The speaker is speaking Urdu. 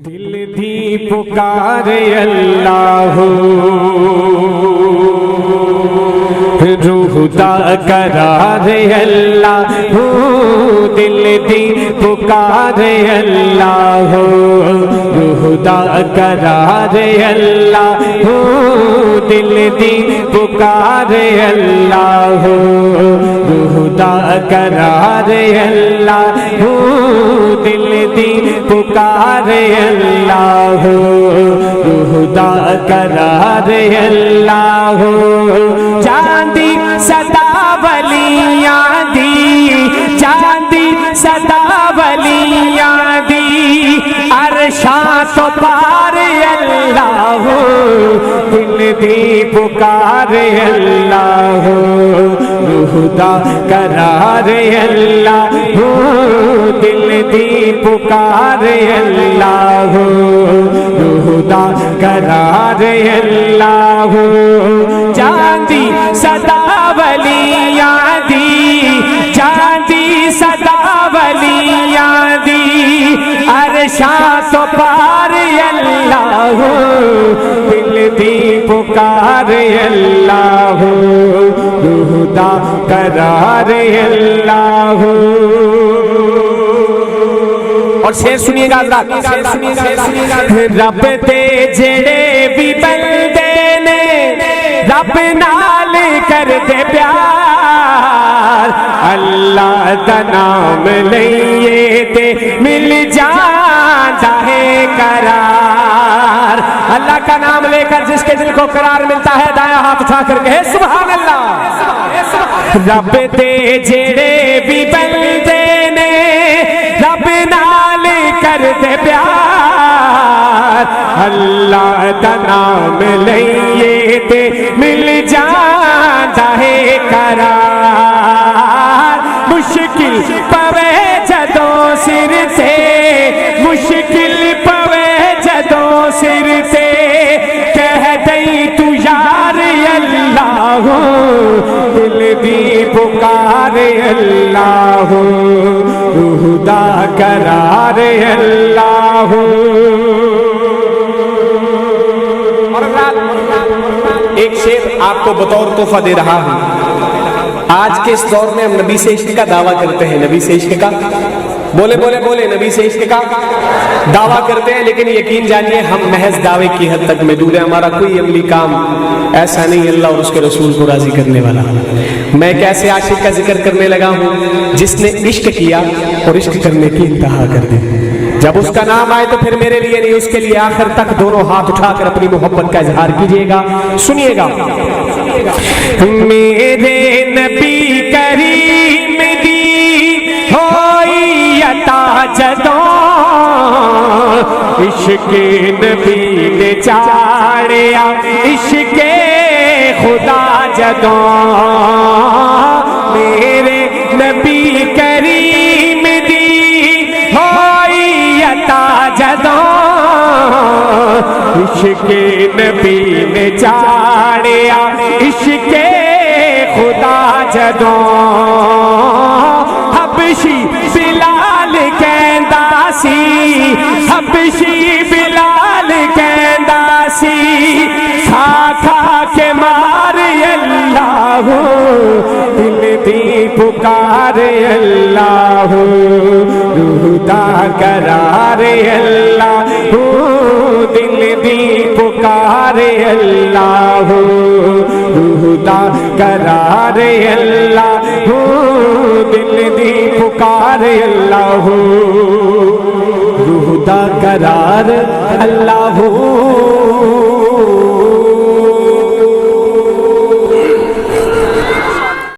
دل دی پکارے اللہ، روح دا کرارے اللہ، دل دی پکارے اللہ، روح دا کرارے اللہ، دل دی پکارے اللہ، روح دا کرارے اللہ، دل دی پکارے اللہ، روح دا کرارے اللہ، چاندی صدا ولیاں دی، چاندی صدا ولیاں دی، عرشاں تو پار اللہ، دل دی پکار اللہ، روح دا قرار اللہ، دل دی پکار اللہ، روح دا قرار اللہ، چاندی صدا ولیاں دی، چاندی صدا ولیاں دی، عرشاں تو پار اللہ، دل دی پکار اللہ، روح دا قرار اللہ۔ اور شعر سنیے گا حضرات، رب دے جڑے بھی بندے نے رب نال کر دے پیار، اللہ دا نام لئیے تے مل جاندا ہے قرار، اللہ کا نام لے کر جس کے دل کو قرار ملتا ہے دائیں ہاتھ اٹھا کر کہے سبحان اللہ۔ رب دے جڑے بھی بندے نے رب نال کر دے پیار، اللہ دا نام لئیے تے مل جاندا ہے قرار، مشکل پوے جدوں سر تے، مشکل پوے جدوں سر تے، کہہ دئی تو یار اللہ، دل دی پکار اللہ، روح دا قرار اللہ۔ ایک شعر آپ کو بطور تحفہ دے رہا ہوں، آج کے اس دور میں ہم نبی سے عشق کا دعویٰ کرتے ہیں، نبی سے عشق کا بولے بولے بولے نبی سے عشق کا دعویٰ کرتے ہیں، لیکن یقین جانیے ہم محض دعوے کی حد تک محدود ہیں، ہمارا کوئی عملی کام ایسا نہیں اللہ اور اس کے رسول کو راضی کرنے والا۔ میں ایک ایسے عاشق کا ذکر کرنے لگا ہوں جس نے عشق کیا اور عشق کرنے کی انتہا کر دی، جب اس کا نام آئے تو پھر میرے لیے نہیں اس کے لیے آخر تک دونوں ہاتھ اٹھا کر اپنی محبت کا اظہار کیجئے گا۔ سنیے گا، میرے نبی کریم دی ہوئی عطا جدوں، عشق نبی نے چاڑیا عشق خدا جدوں، میرے نبی کریم دی ہوئی عطا جدوں، عشق نبی نے چاڑیا عشق خدا جدوں، حبشی بلال کہندا سی، حبشی بلال کہندا سی، کھا کھا کے مار اللہ، دل دی پکار اللہ، روح دا قرار اللہ، دل دی پکار اللہ، روح دا قرار اللہ، دل دی پکار اللہ، روح دا قرار اللہ،